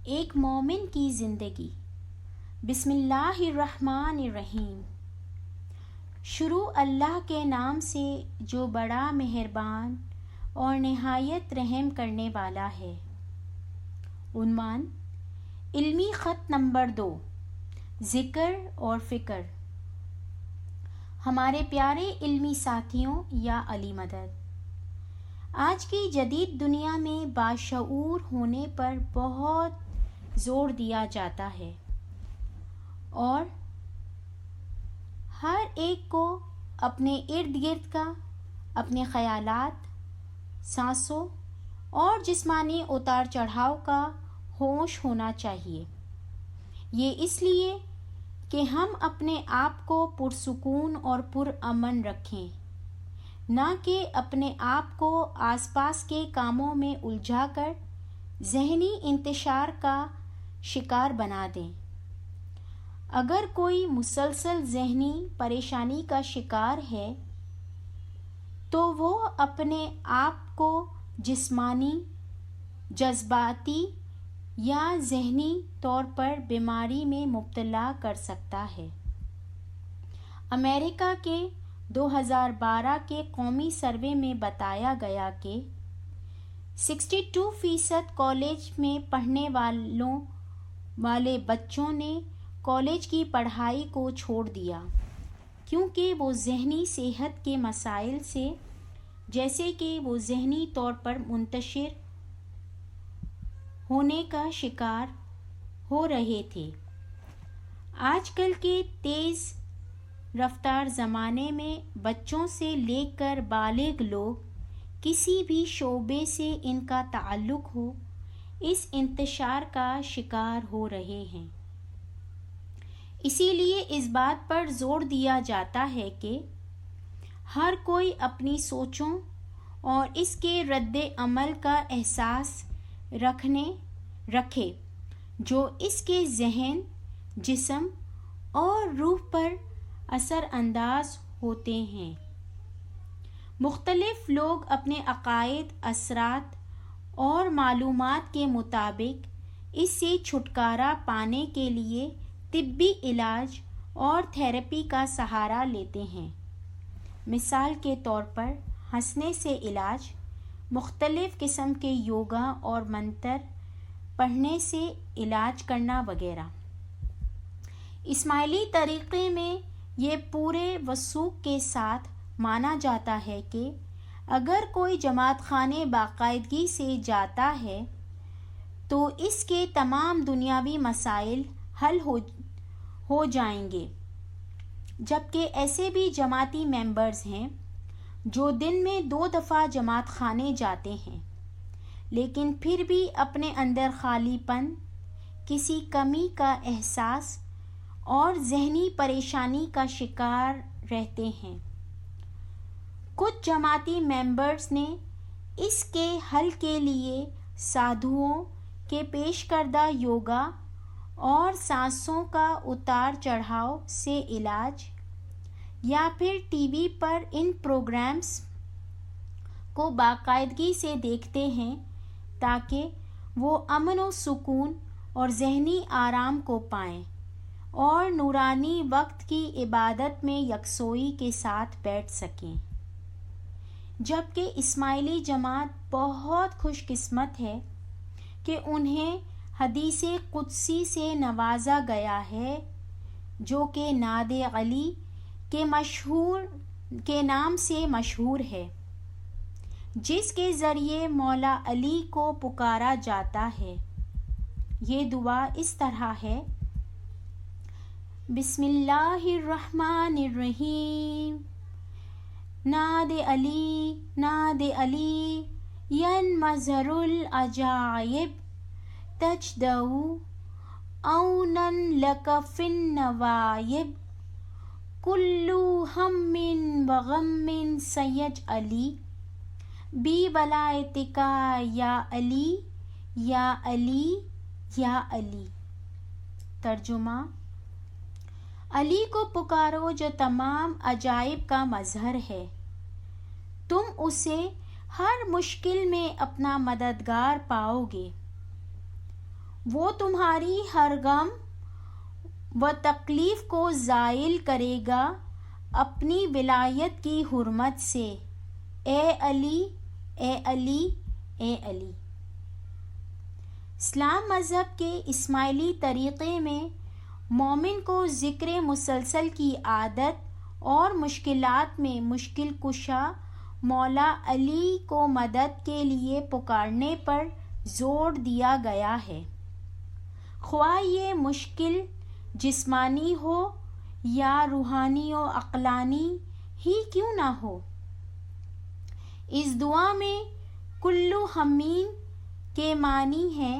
ایک مومن کی زندگی۔ بسم اللہ الرحمن الرحیم۔ شروع اللہ کے نام سے جو بڑا مہربان اور نہایت رحم کرنے والا ہے۔ عنوان: علمی خط نمبر 2، ذکر اور فکر۔ ہمارے پیارے علمی ساتھیوں یا علی مدد، آج کی جدید دنیا میں باشعور ہونے پر بہت زور دیا جاتا ہے اور ہر ایک کو اپنے ارد گرد کا، اپنے خیالات، سانسوں اور جسمانی اتار چڑھاؤ کا ہوش ہونا چاہیے۔ یہ اس لیے کہ ہم اپنے آپ کو پرسکون اور پرامن رکھیں، نہ کہ اپنے آپ کو آس پاس کے کاموں میں الجھا کر ذہنی انتشار کا شکار بنا دیں۔ اگر کوئی مسلسل ذہنی پریشانی کا شکار ہے تو وہ اپنے آپ کو جسمانی، جذباتی یا ذہنی طور پر بیماری میں مبتلا کر سکتا ہے۔ امریکہ کے 2012 کے قومی سروے میں بتایا گیا کہ 62% کالج میں پڑھنے والے بچوں نے کالج کی پڑھائی کو چھوڑ دیا کیونکہ وہ ذہنی صحت کے مسائل سے، جیسے کہ وہ ذہنی طور پر منتشر ہونے کا شکار ہو رہے تھے۔ آج کل کے تیز رفتار زمانے میں بچوں سے لے کر بالغ لوگ کسی بھی شعبے سے ان کا تعلق ہو، اس انتشار کا شکار ہو رہے ہیں۔ اسی لیے اس بات پر زور دیا جاتا ہے کہ ہر کوئی اپنی سوچوں اور اس کے رد عمل کا احساس رکھے جو اس کے ذہن، جسم اور روح پر اثر انداز ہوتے ہیں۔ مختلف لوگ اپنے عقائد، اثرات اور معلومات کے مطابق اس سے چھٹکارا پانے کے لیے طبی علاج اور تھراپی کا سہارا لیتے ہیں۔ مثال کے طور پر ہنسنے سے علاج، مختلف قسم کے یوگا اور منتر پڑھنے سے علاج کرنا وغیرہ۔ اسماعیلی طریقے میں یہ پورے وثوق کے ساتھ مانا جاتا ہے کہ اگر کوئی جماعت خانے باقاعدگی سے جاتا ہے تو اس کے تمام دنیاوی مسائل حل ہو جائیں گے، جبکہ ایسے بھی جماعتی ممبرز ہیں جو دن میں 2 دفعہ جماعت خانے جاتے ہیں لیکن پھر بھی اپنے اندر خالی پن، کسی کمی کا احساس اور ذہنی پریشانی کا شکار رہتے ہیں۔ کچھ جماعتی ممبرز نے اس کے حل کے لیے سادھوؤں کے پیش کردہ یوگا اور سانسوں کا اتار چڑھاؤ سے علاج، یا پھر ٹی وی پر ان پروگرامز کو باقاعدگی سے دیکھتے ہیں تاکہ وہ امن و سکون اور ذہنی آرام کو پائیں اور نورانی وقت کی عبادت میں یکسوئی کے ساتھ بیٹھ سکیں۔ جبکہ اسماعیلی جماعت بہت خوش قسمت ہے کہ انہیں حدیث قدسی سے نوازا گیا ہے جو کہ نعت علی کے نام سے مشہور ہے، جس کے ذریعے مولا علی کو پکارا جاتا ہے۔ یہ دعا اس طرح ہے: بسم اللہ الرحمن الرحیم، نعت علی ینمظر العجائب تجدو عونا لک فی النوائب کل ہم وغم سیجعلی بی ولایتک یا علی یا علی یا علی۔ ترجمہ: علی کو پکارو جو تمام عجائب کا مظہر ہے، تم اسے ہر مشکل میں اپنا مددگار پاؤ گے۔ وہ تمہاری ہر غم و تکلیف کو زائل کرے گا اپنی ولایت کی حرمت سے، اے علی اے علی اے علی۔ اسلام مذہب کے اسماعیلی طریقے میں مومن کو ذکر مسلسل کی عادت اور مشکلات میں مشکل کشا مولا علی کو مدد کے لیے پکارنے پر زور دیا گیا ہے، خواہ یہ مشکل جسمانی ہو یا روحانی و عقلانی ہی کیوں نہ ہو۔ اس دعا میں کلو ہمین کے معنی ہے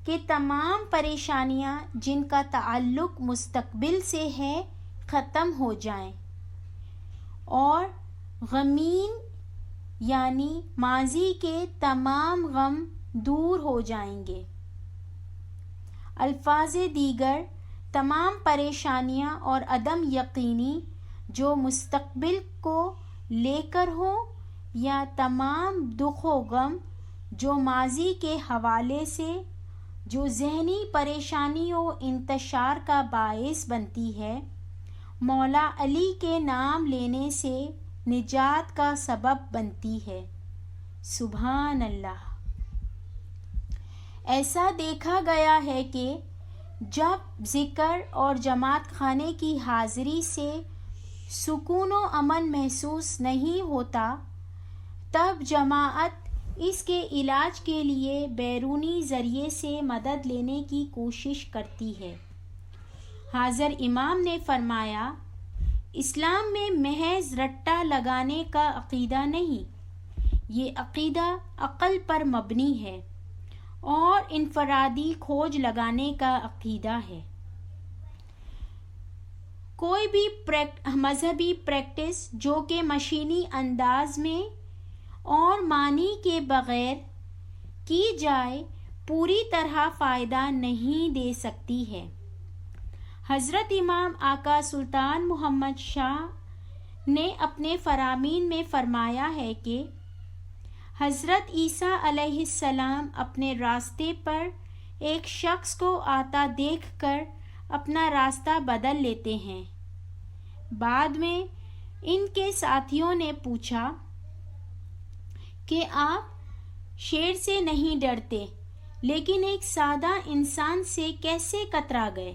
کہ تمام پریشانیاں جن کا تعلق مستقبل سے ہے ختم ہو جائیں، اور غمین یعنی ماضی کے تمام غم دور ہو جائیں گے۔ الفاظ دیگر، تمام پریشانیاں اور عدم یقینی جو مستقبل کو لے کر ہوں، یا تمام دکھ و غم جو ماضی کے حوالے سے جو ذہنی پریشانی و انتشار کا باعث بنتی ہے، مولا علی کے نام لینے سے نجات کا سبب بنتی ہے۔ سبحان اللہ۔ ایسا دیکھا گیا ہے کہ جب ذکر اور جماعت خانے کی حاضری سے سکون و امن محسوس نہیں ہوتا، تب جماعت اس کے علاج کے لیے بیرونی ذریعے سے مدد لینے کی کوشش کرتی ہے۔ حاضر امام نے فرمایا، اسلام میں محض رٹا لگانے کا عقیدہ نہیں، یہ عقیدہ عقل پر مبنی ہے اور انفرادی کھوج لگانے کا عقیدہ ہے۔ کوئی بھی مذہبی پریکٹس جو کہ مشینی انداز میں اور معنی کے بغیر کی جائے پوری طرح فائدہ نہیں دے سکتی ہے۔ حضرت امام آقا سلطان محمد شاہ نے اپنے فرامین میں فرمایا ہے کہ حضرت عیسیٰ علیہ السلام اپنے راستے پر ایک شخص کو آتا دیکھ کر اپنا راستہ بدل لیتے ہیں۔ بعد میں ان کے ساتھیوں نے پوچھا کہ آپ شیر سے نہیں ڈرتے، لیکن ایک سادہ انسان سے کیسے کترا گئے؟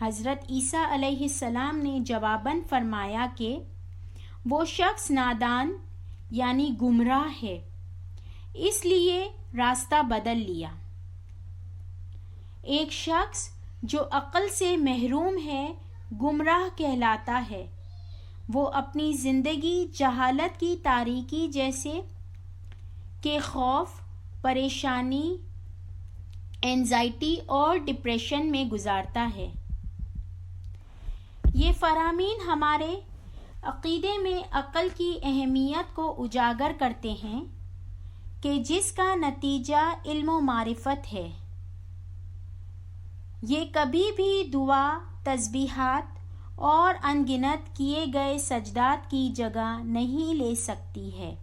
حضرت عیسیٰ علیہ السلام نے جواباً فرمایا کہ وہ شخص نادان یعنی گمراہ ہے، اس لیے راستہ بدل لیا۔ ایک شخص جو عقل سے محروم ہے گمراہ کہلاتا ہے، وہ اپنی زندگی جہالت کی تاریکی جیسے کہ خوف، پریشانی، اینزائٹی اور ڈپریشن میں گزارتا ہے۔ یہ فرامین ہمارے عقیدے میں عقل کی اہمیت کو اجاگر کرتے ہیں کہ جس کا نتیجہ علم و معرفت ہے۔ یہ کبھی بھی دعا، تسبیحات اور ان گنت کیے گئے سجدات کی جگہ نہیں لے سکتی ہے۔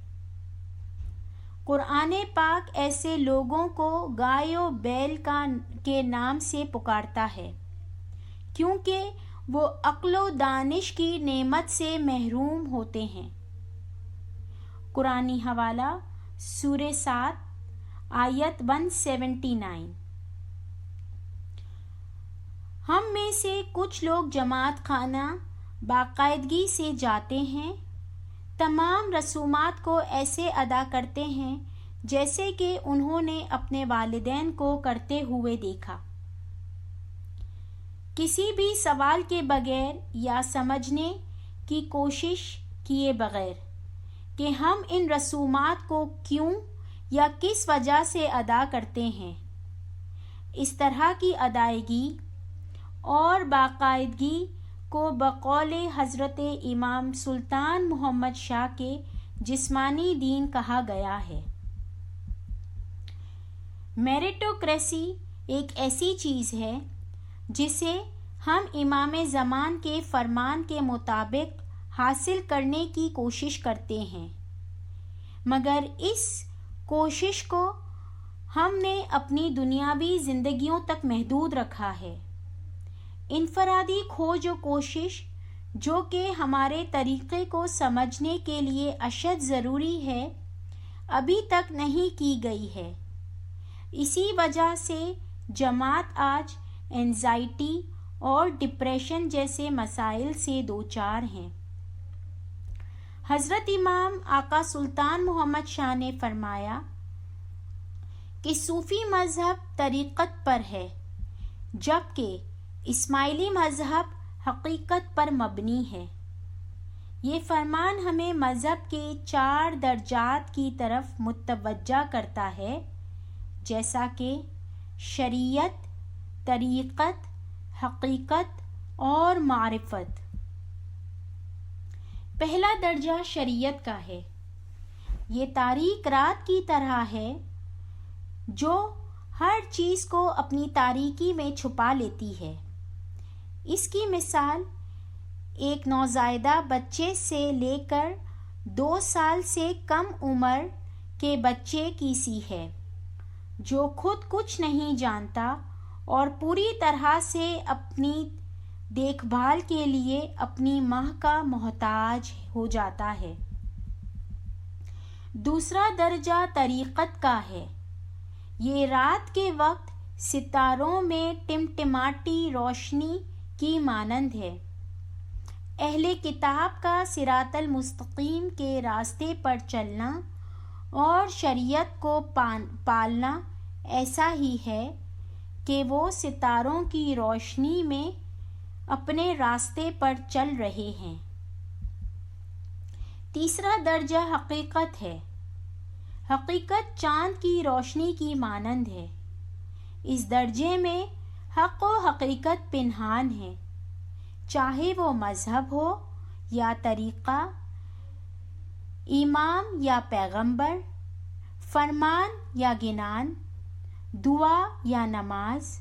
قرآن پاک ایسے لوگوں کو گائے و بیل کے نام سے پکارتا ہے، کیونکہ وہ عقل و دانش کی نعمت سے محروم ہوتے ہیں۔ قرآنی حوالہ سورہ 7 آیت 179۔ ہم میں سے کچھ لوگ جماعت خانہ باقاعدگی سے جاتے ہیں، تمام رسومات کو ایسے ادا کرتے ہیں جیسے کہ انہوں نے اپنے والدین کو کرتے ہوئے دیکھا، کسی بھی سوال کے بغیر یا سمجھنے کی کوشش کیے بغیر کہ ہم ان رسومات کو کیوں یا کس وجہ سے ادا کرتے ہیں۔ اس طرح کی ادائیگی اور باقاعدگی کو بقول حضرت امام سلطان محمد شاہ کے جسمانی دین کہا گیا ہے۔ میریٹوکریسی ایک ایسی چیز ہے جسے ہم امام زمان کے فرمان کے مطابق حاصل کرنے کی کوشش کرتے ہیں، مگر اس کوشش کو ہم نے اپنی دنیاوی زندگیوں تک محدود رکھا ہے۔ انفرادی کھوج و کوشش جو کہ ہمارے طریقے کو سمجھنے کے لیے اشد ضروری ہے، ابھی تک نہیں کی گئی ہے۔ اسی وجہ سے جماعت آج اینزائٹی اور ڈپریشن جیسے مسائل سے دوچار ہیں۔ حضرت امام آقا سلطان محمد شاہ نے فرمایا کہ صوفی مذہب طریقت پر ہے، جبکہ اسماعیلی مذہب حقیقت پر مبنی ہے۔ یہ فرمان ہمیں مذہب کے 4 درجات کی طرف متوجہ کرتا ہے، جیسا کہ شریعت، طریقت، حقیقت اور معرفت۔ پہلا درجہ شریعت کا ہے۔ یہ تاریک رات کی طرح ہے جو ہر چیز کو اپنی تاریکی میں چھپا لیتی ہے۔ اس کی مثال ایک نوزائیدہ بچے سے لے کر 2 سال سے کم عمر کے بچے کی سی ہے، جو خود کچھ نہیں جانتا اور پوری طرح سے اپنی دیکھ بھال کے لیے اپنی ماں کا محتاج ہو جاتا ہے۔ دوسرا درجہ طریقت کا ہے۔ یہ رات کے وقت ستاروں میں ٹمٹماتی روشنی کی مانند ہے۔ اہل کتاب کا صراط المستقیم کے راستے پر چلنا اور شریعت کو پالنا ایسا ہی ہے کہ وہ ستاروں کی روشنی میں اپنے راستے پر چل رہے ہیں۔ تیسرا درجہ حقیقت ہے۔ حقیقت چاند کی روشنی کی مانند ہے۔ اس درجے میں حق و حقیقت پنہان ہے، چاہے وہ مذہب ہو یا طریقہ، امام یا پیغمبر، فرمان یا گنان، دعا یا نماز،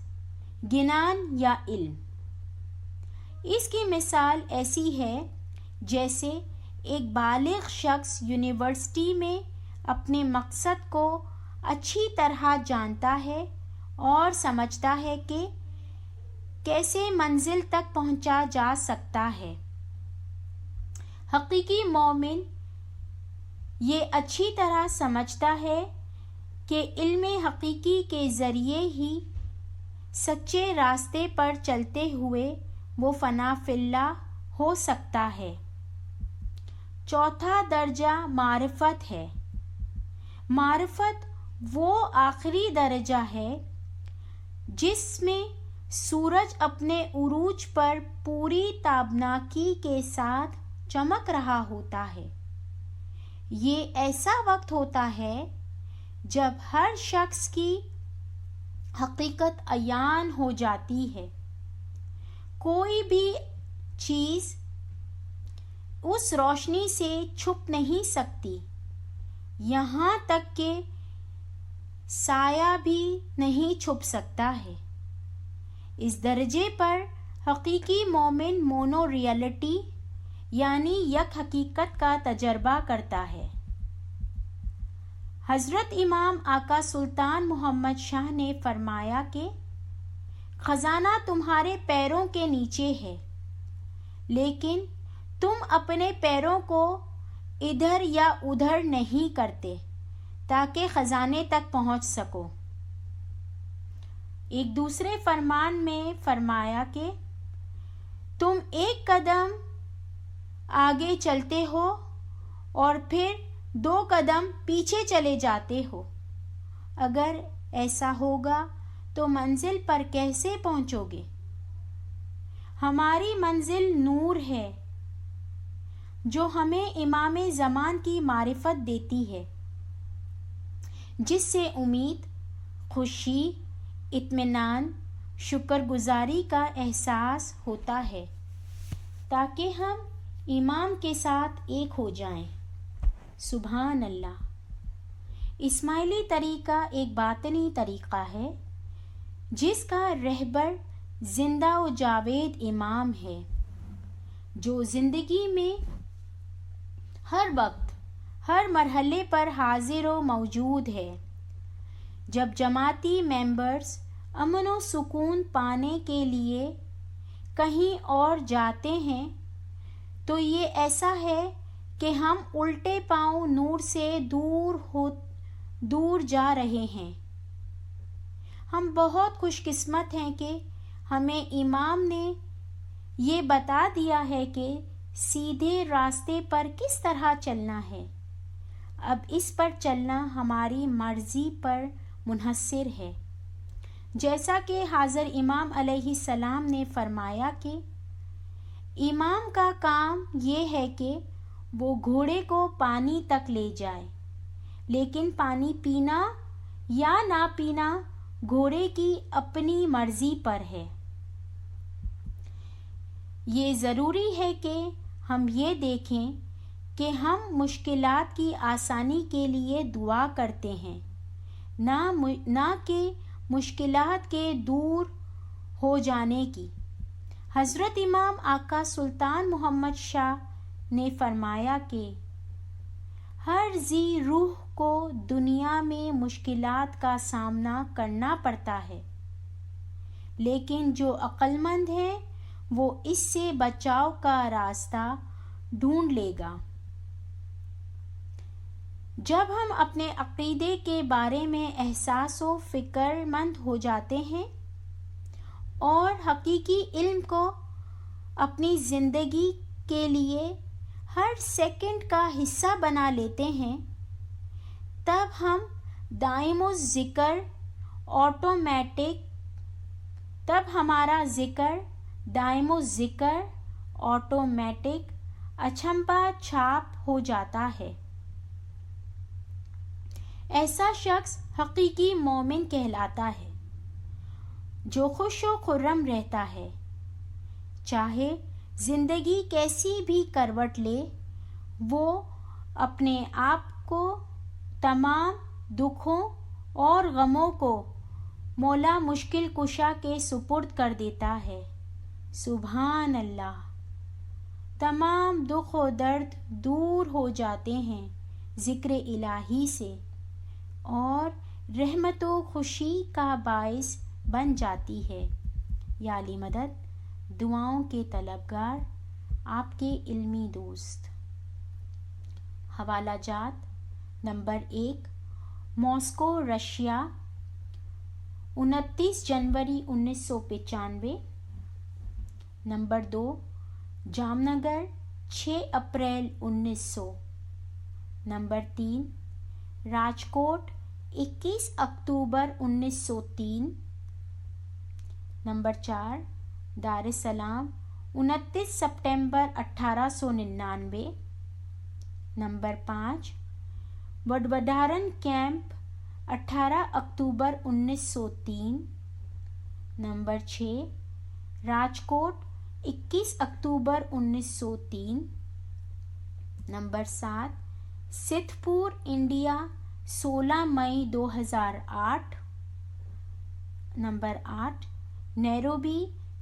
گنان یا علم۔ اس کی مثال ایسی ہے جیسے ایک بالغ شخص یونیورسٹی میں اپنے مقصد کو اچھی طرح جانتا ہے اور سمجھتا ہے کہ کیسے منزل تک پہنچا جا سکتا ہے۔ حقیقی مومن یہ اچھی طرح سمجھتا ہے کہ علم حقیقی کے ذریعے ہی سچے راستے پر چلتے ہوئے وہ فنا فی اللہ ہو سکتا ہے۔ چوتھا درجہ معرفت ہے۔ معرفت وہ آخری درجہ ہے جس میں سورج اپنے عروج پر پوری تابناکی کے ساتھ چمک رہا ہوتا ہے۔ یہ ایسا وقت ہوتا ہے جب ہر شخص کی حقیقت عیان ہو جاتی ہے۔ کوئی بھی چیز اس روشنی سے چھپ نہیں سکتی، یہاں تک کہ سایہ بھی نہیں چھپ سکتا ہے۔ اس درجے پر حقیقی مومن مونو ریئلٹی یعنی یک حقیقت کا تجربہ کرتا ہے۔ حضرت امام آقا سلطان محمد شاہ نے فرمایا کہ خزانہ تمہارے پیروں کے نیچے ہے، لیکن تم اپنے پیروں کو ادھر یا ادھر نہیں کرتے تاکہ خزانے تک پہنچ سکو۔ ایک دوسرے فرمان میں فرمایا کہ تم ایک قدم آگے چلتے ہو اور پھر 2 قدم پیچھے چلے جاتے ہو۔ اگر ایسا ہوگا تو منزل پر کیسے پہنچو گے؟ ہماری منزل نور ہے جو ہمیں امام زمان کی معرفت دیتی ہے، جس سے امید، خوشی، اطمینان، شکر گزاری کا احساس ہوتا ہے تاکہ ہم امام کے ساتھ ایک ہو جائیں۔ سبحان اللہ۔ اسماعیلی طریقہ ایک باطنی طریقہ ہے جس کا رہبر زندہ و جاوید امام ہے، جو زندگی میں ہر وقت، ہر مرحلے پر حاضر و موجود ہے۔ جب جماعتی ممبرز امن و سکون پانے کے لیے کہیں اور جاتے ہیں تو یہ ایسا ہے کہ ہم الٹے پاؤں نور سے دور جا رہے ہیں۔ ہم بہت خوش قسمت ہیں کہ ہمیں امام نے یہ بتا دیا ہے کہ سیدھے راستے پر کس طرح چلنا ہے۔ اب اس پر چلنا ہماری مرضی پر منحصر ہے، جیسا کہ حاضر امام علیہ السلام نے فرمایا کہ امام کا کام یہ ہے کہ وہ گھوڑے کو پانی تک لے جائے، لیکن پانی پینا یا نہ پینا گھوڑے کی اپنی مرضی پر ہے۔ یہ ضروری ہے کہ ہم یہ دیکھیں کہ ہم مشکلات کی آسانی کے لیے دعا کرتے ہیں، نہ کہ مشکلات کے دور ہو جانے کی۔ حضرت امام آقا سلطان محمد شاہ نے فرمایا کہ ہر ذی روح کو دنیا میں مشکلات کا سامنا کرنا پڑتا ہے، لیکن جو عقل مند ہے وہ اس سے بچاؤ کا راستہ ڈھونڈ لے گا۔ جب ہم اپنے عقیدے کے بارے میں احساس و فکر مند ہو جاتے ہیں اور حقیقی علم کو اپنی زندگی کے لیے ہر سیکنڈ کا حصہ بنا لیتے ہیں، تب ہم ہمارا ذکر دائم و ذکر آٹومیٹک اچھمبا چھاپ ہو جاتا ہے۔ ایسا شخص حقیقی مومن کہلاتا ہے جو خوش و خرم رہتا ہے، چاہے زندگی کیسی بھی کروٹ لے۔ وہ اپنے آپ کو تمام دکھوں اور غموں کو مولا مشکل کشا کے سپرد کر دیتا ہے۔ سبحان اللہ! تمام دکھ و درد دور ہو جاتے ہیں ذکر الہی سے، اور رحمت و خوشی کا باعث بن جاتی ہے۔ یا علی مدد! دعاؤں کے طلبگار، آپ کے علمی دوست۔ حوالہ جات: نمبر 1، ماسکو، رشیا، 29 جنوری 1995۔ نمبر 2، جام نگر، 6 اپریل 1900۔ نمبر 3، راجکوٹ، 21 اکتوبر 1903۔ نمبر 4، دار السلام، 29 سپٹمبر 1899۔ نمبر 5، وڈوڈارن کیمپ، 18 اکتوبر 1903۔ نمبر 6، راجکوٹ، 21 اکتوبر 1903۔ نمبر 7، ستھ پور، India, 16 May 2008۔ Number 8، Nairobi,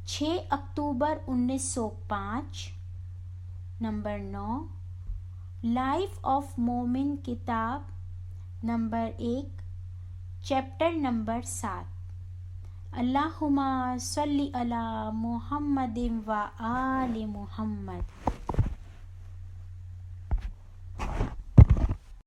6 October 1905۔ Number 9، life of مومن کتاب، نمبر 1، چیپٹر نمبر 7۔ اللہم صلی علی محمد و آل محمد۔